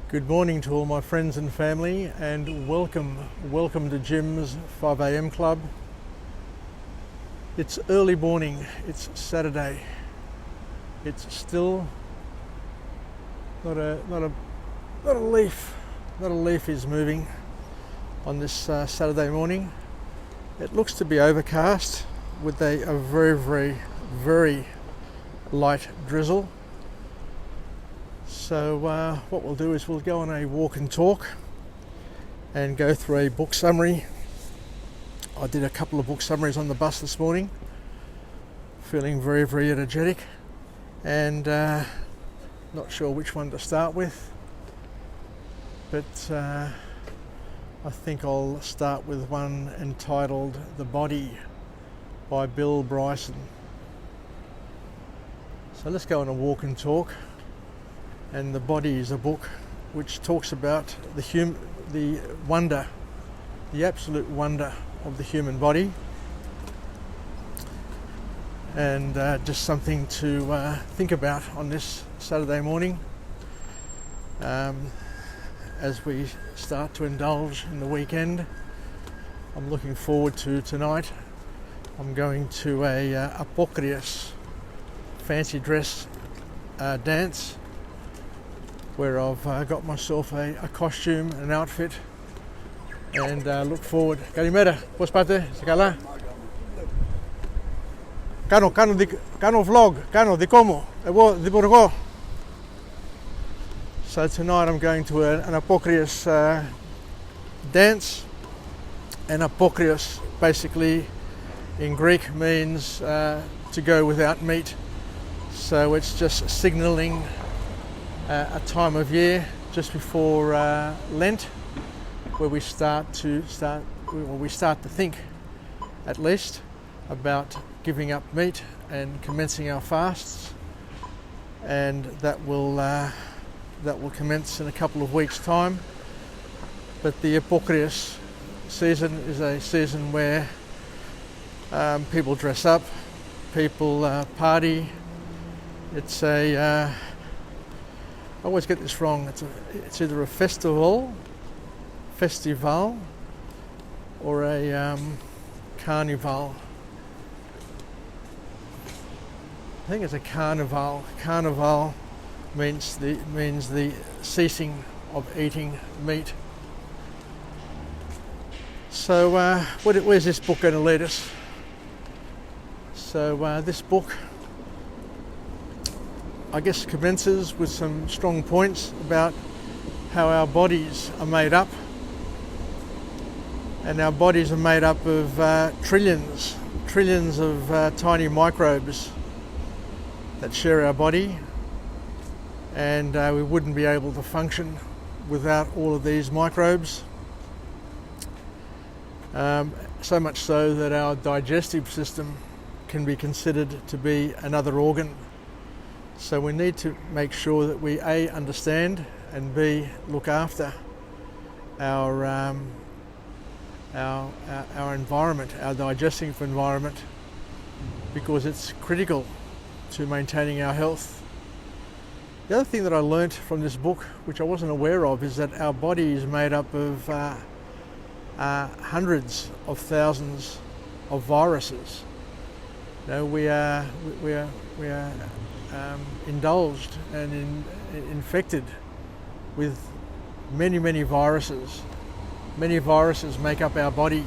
Good morning to all my friends and family, and welcome to Jim's 5 a.m. club. It's early morning, it's Saturday. It's still not a leaf is moving on this Saturday morning. It looks to be overcast with a very light drizzle. So what we'll do is we'll go on a walk and talk and go through a book summary. I did a couple of book summaries on the bus this morning, feeling very energetic, and not sure which one to start with, but I think I'll start with one entitled The Body by Bill Bryson. So let's go on a walk and talk. And The Body is a book which talks about the wonder, the absolute wonder of the human body, and just something to think about on this Saturday morning as we start to indulge in the weekend. I'm looking forward to tonight. I'm going to a apocryphal fancy dress dance, where I've got myself a costume, an outfit, and look forward. Kalimera, πώς πάτε, σε καλά? Κάνω vlog, κάνω δικό μου, εγώ δημιουργώ. So tonight I'm going to an apocryphal dance. And apocryphal basically in Greek means to go without meat. So it's just signalling a time of year just before Lent, where we start to think, at least, about giving up meat and commencing our fasts, and that will commence in a couple of weeks' time. But the apocryphal season is a season where people dress up, people party. It's I always get this wrong. It's either a festival, or a carnival. I think it's a carnival. Carnival means the ceasing of eating meat. So where's this book going to lead us? So this book, I guess, commences with some strong points about how our bodies are made up. And our bodies are made up of trillions of tiny microbes that share our body. And we wouldn't be able to function without all of these microbes. So much so that our digestive system can be considered to be another organ. So we need to make sure that we A, understand, and B, look after our environment, our digestive environment, because it's critical to maintaining our health. The other thing that I learnt from this book, which I wasn't aware of, is that our body is made up of hundreds of thousands of viruses. Now we are indulged and infected with many viruses. Many viruses make up our body,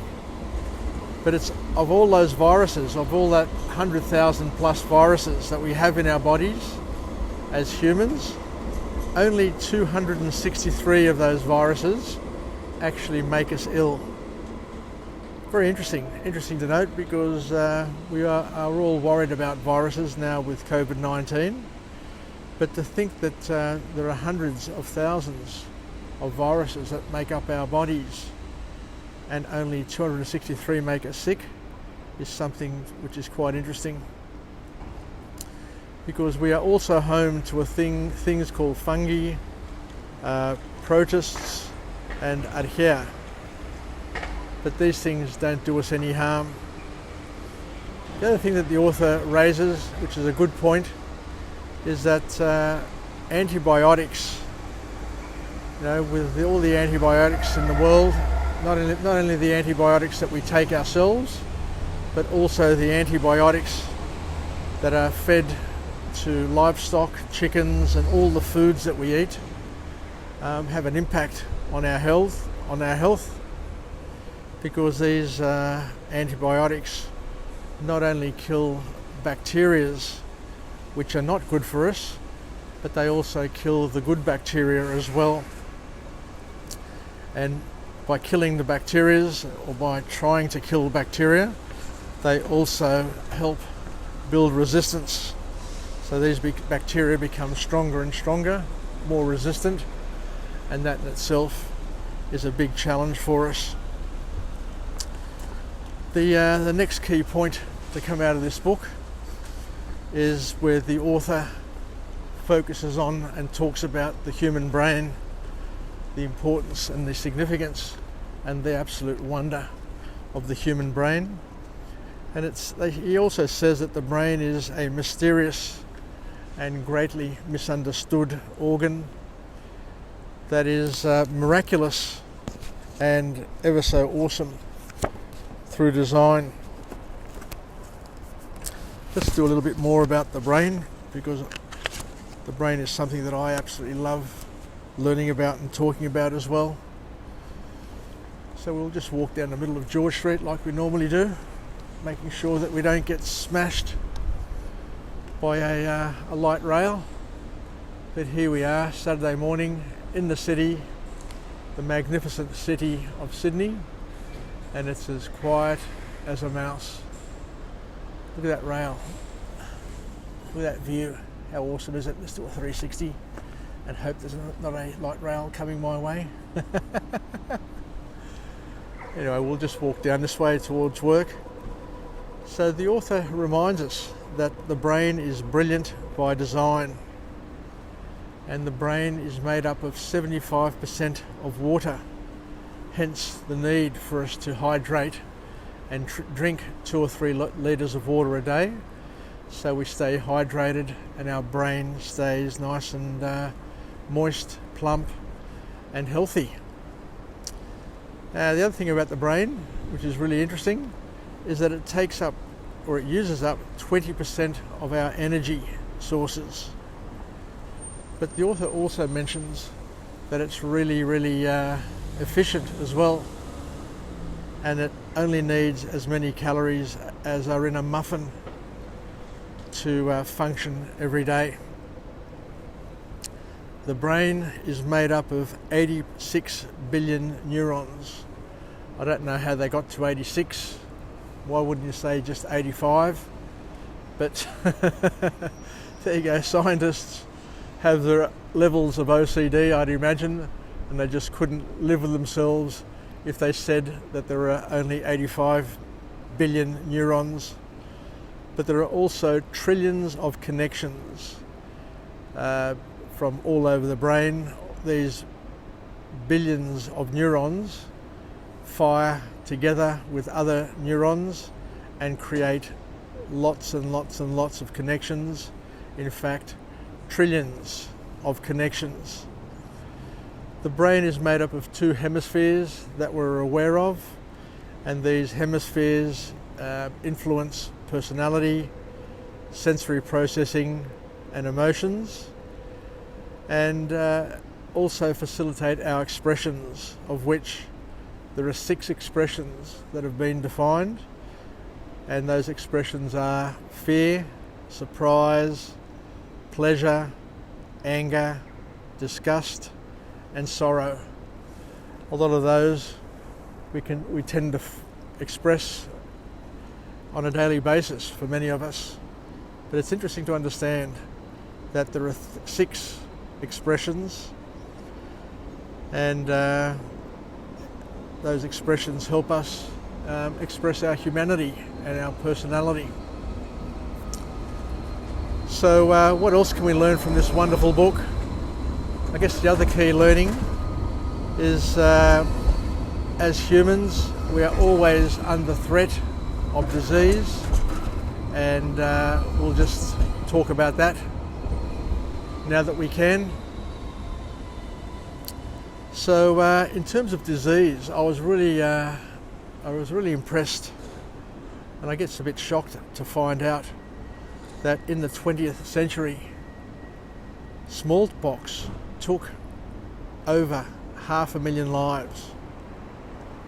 but it's of all those viruses, of all that 100,000 plus viruses that we have in our bodies as humans, only 263 of those viruses actually make us ill. Very interesting to note, because we are all worried about viruses now with COVID-19, but to think that there are hundreds of thousands of viruses that make up our bodies and only 263 make us sick is something which is quite interesting, because we are also home to things called fungi, protists and archaea. But these things don't do us any harm. The other thing that the author raises, which is a good point, is that antibiotics with all the antibiotics in the world, not only the antibiotics that we take ourselves, but also the antibiotics that are fed to livestock, chickens, and all the foods that we eat, have an impact on our health, because these antibiotics not only kill bacteria, which are not good for us, but they also kill the good bacteria as well. And by killing the bacteria, or by trying to kill bacteria, they also help build resistance. So these bacteria become stronger and stronger, more resistant, and that in itself is a big challenge for us. The next key point to come out of this book is where the author focuses on and talks about the human brain, the importance and the significance and the absolute wonder of the human brain. And he also says that the brain is a mysterious and greatly misunderstood organ that is miraculous and ever so awesome through design. Let's do a little bit more about the brain, because the brain is something that I absolutely love learning about and talking about as well. So we'll just walk down the middle of George Street like we normally do, making sure that we don't get smashed by a light rail. But here we are, Saturday morning in the city, the magnificent city of Sydney, and it's as quiet as a mouse. Look at that rail, look at that view. How awesome is it? Let's do a 360 and hope there's not a light rail coming my way. Anyway, we'll just walk down this way towards work. So the author reminds us that the brain is brilliant by design, and the brain is made up of 75% of water, hence the need for us to hydrate and drink 2 or 3 litres of water a day, so we stay hydrated and our brain stays nice and moist, plump and healthy. The other thing about the brain, which is really interesting, is that it takes up, or it uses up, 20% of our energy sources. But the author also mentions that it's really efficient as well, and it only needs as many calories as are in a muffin to function every day. The brain is made up of 86 billion neurons. I don't know how they got to 86. Why wouldn't you say just 85? But there you go, scientists have their levels of OCD, I'd imagine, and they just couldn't live with themselves if they said that there are only 85 billion neurons. But there are also trillions of connections from all over the brain. These billions of neurons fire together with other neurons and create lots and lots and lots of connections. In fact, trillions of connections. The brain is made up of 2 hemispheres that we're aware of, and these hemispheres influence personality, sensory processing and emotions, and also facilitate our expressions, of which there are 6 expressions that have been defined, and those expressions are fear, surprise, pleasure, anger, disgust and sorrow. A lot of those we tend to express on a daily basis for many of us, but it's interesting to understand that there are 6 expressions, and those expressions help us express our humanity and our personality. So what else can we learn from this wonderful book? I guess the other key learning is as humans we are always under threat of disease, and we'll just talk about that now that we can. So in terms of disease, I was really impressed, and I guess a bit shocked to find out that in the 20th century, smallpox took over 500,000 lives.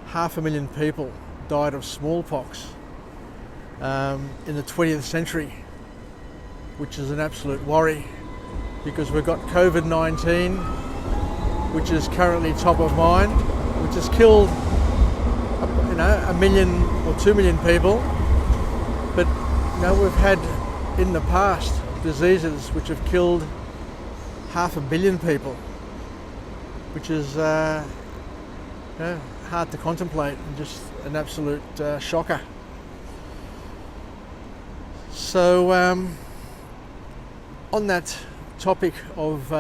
500,000 people died of smallpox in the 20th century, which is an absolute worry, because we've got COVID-19, which is currently top of mind, which has killed, 1 million or 2 million people. But we've had in the past diseases which have killed 500 million people, which is hard to contemplate and just an absolute shocker. So on that topic of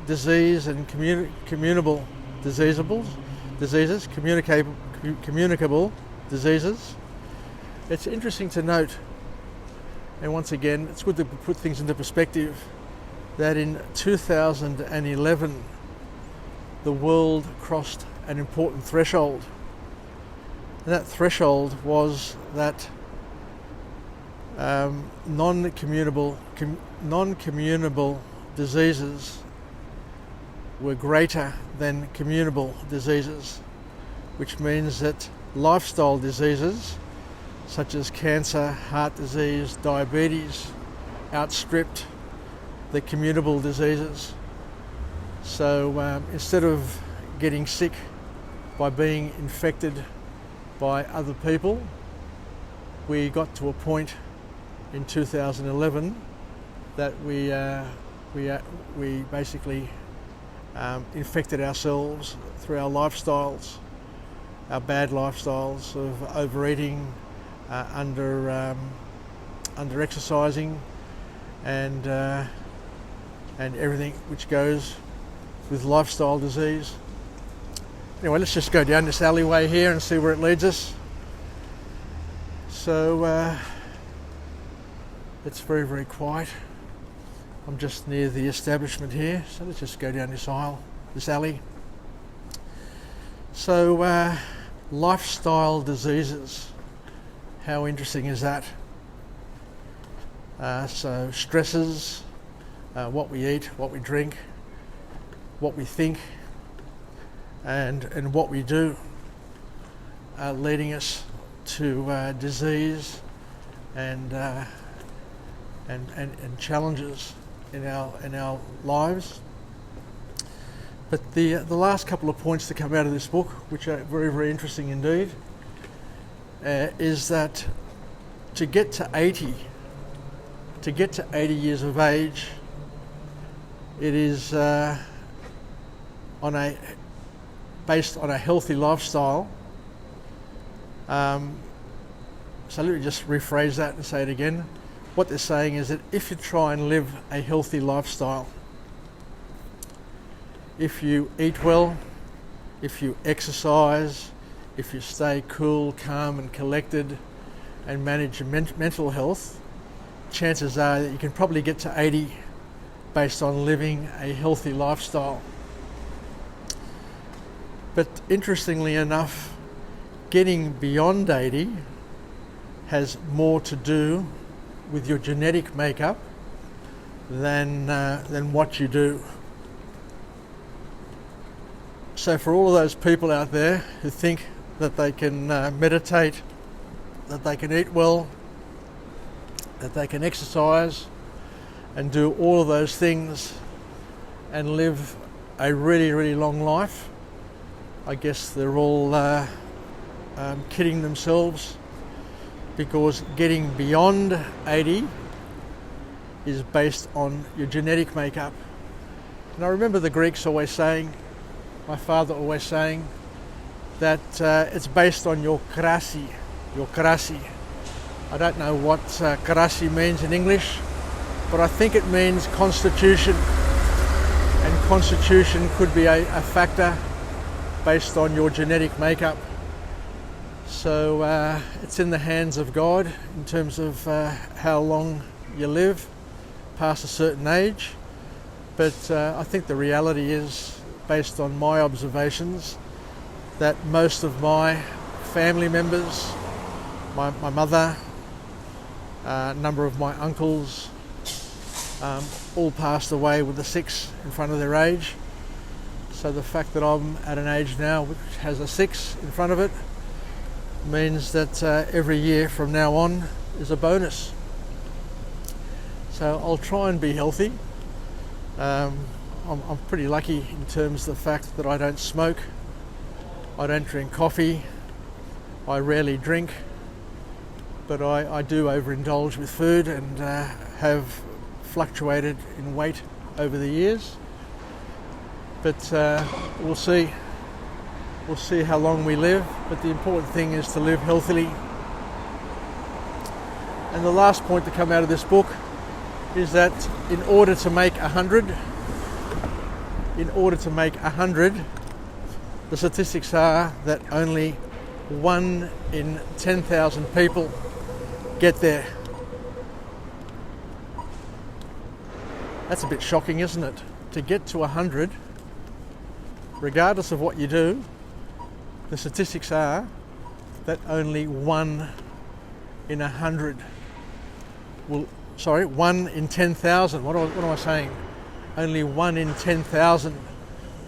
disease and communicable diseases, communicable diseases, it's interesting to note, and once again it's good to put things into perspective, that in 2011 the world crossed an important threshold, and that threshold was that non-communicable diseases were greater than communicable diseases, which means that lifestyle diseases such as cancer, heart disease, diabetes outstripped the communicable diseases. So instead of getting sick by being infected by other people, we got to a point in 2011 that we basically infected ourselves through our lifestyles, our bad lifestyles of overeating, under exercising, and everything which goes with lifestyle disease. Anyway, let's just go down this alleyway here and see where it leads us. So it's very, very quiet. I'm just near the establishment here, so let's just go down this alley. So lifestyle diseases, how interesting is that? So stresses, what we eat, what we drink, what we think, and what we do, leading us to disease and challenges in our lives. But the last couple of points to come out of this book, which are very, very interesting indeed, is that to get to 80 years of age, it is based on a healthy lifestyle. So let me just rephrase that and say it again. What they're saying is that if you try and live a healthy lifestyle, if you eat well, if you exercise, if you stay cool, calm and collected and manage your mental health, chances are that you can probably get to 80 based on living a healthy lifestyle. But interestingly enough, getting beyond 80 has more to do with your genetic makeup than what you do. So for all of those people out there who think that they can meditate, that they can eat well, that they can exercise and do all of those things and live a really, really long life, I guess they're all kidding themselves, because getting beyond 80 is based on your genetic makeup. And I remember the Greeks always saying, my father always saying, that it's based on your krasi. I don't know what krasi means in English, but I think it means constitution. And constitution could be a factor based on your genetic makeup. So it's in the hands of God in terms of how long you live past a certain age. But I think the reality is based on my observations, that most of my family members, my mother, a number of my uncles, all passed away with a 6 in front of their age. So the fact that I'm at an age now which has a 6 in front of it means that every year from now on is a bonus. So I'll try and be healthy. I'm pretty lucky in terms of the fact that I don't smoke, I don't drink coffee, I rarely drink, but I do overindulge with food and have fluctuated in weight over the years. But we'll see how long we live, but the important thing is to live healthily. And the last point to come out of this book is that in order to make 100, the statistics are that only 1 in 10,000 people get there. That's a bit shocking, isn't it? To get to 100, regardless of what you do, the statistics are that only 1 in 100 will, 1 in 10,000, what am I saying? Only 1 in 10,000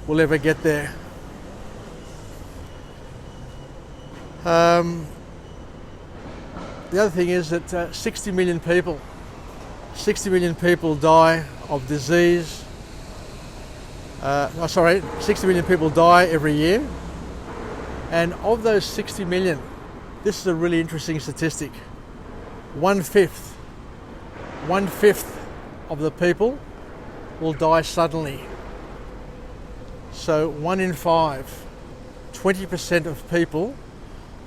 will ever get there. The other thing is that 60 million people die of disease. 60 million people die every year. And of those 60 million, this is a really interesting statistic. One fifth of the people will die suddenly. So 1 in 5, 20% of people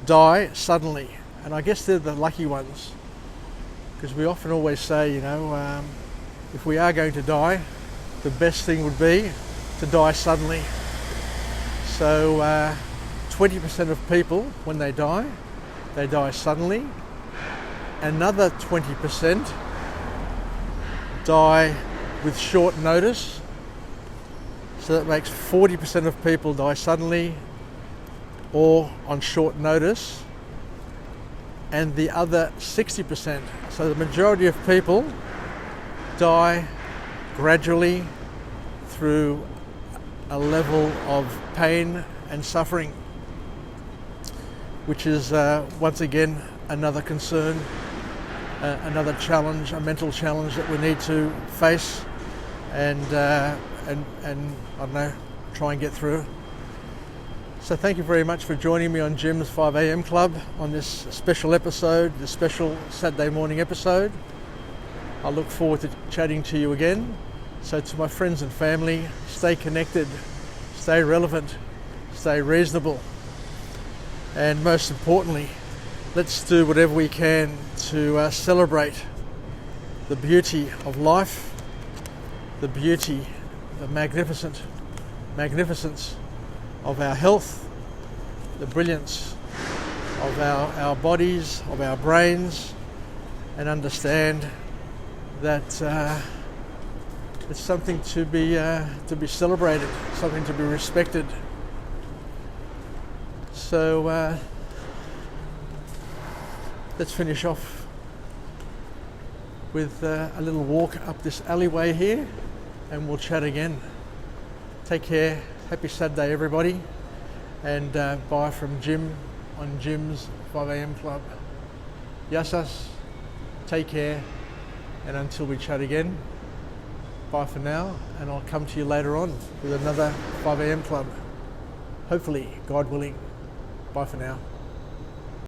die suddenly. And I guess they're the lucky ones, because we often always say, if we are going to die, the best thing would be to die suddenly. So 20% of people, when they die suddenly. Another 20% die with short notice. So that makes 40% of people die suddenly or on short notice. And the other 60%, so the majority of people die gradually through a level of pain and suffering, which is once again another concern, another challenge, a mental challenge that we need to face and I don't know, try and get through. So thank you very much for joining me on Jim's 5am Club on this special episode, this special Saturday morning episode. I look forward to chatting to you again. So to my friends and family, stay connected, stay relevant, stay reasonable, and most importantly, let's do whatever we can to celebrate the beauty of life, the beauty, the magnificence of our health, the brilliance of our bodies, of our brains, and understand that it's something to be celebrated, something to be respected. So let's finish off with a little walk up this alleyway here, and we'll chat again. Take care. Happy Saturday, everybody, and bye from Jim on Jim's 5am Club. Yassas, take care, and until we chat again, bye for now, and I'll come to you later on with another 5am Club. Hopefully, God willing. Bye for now.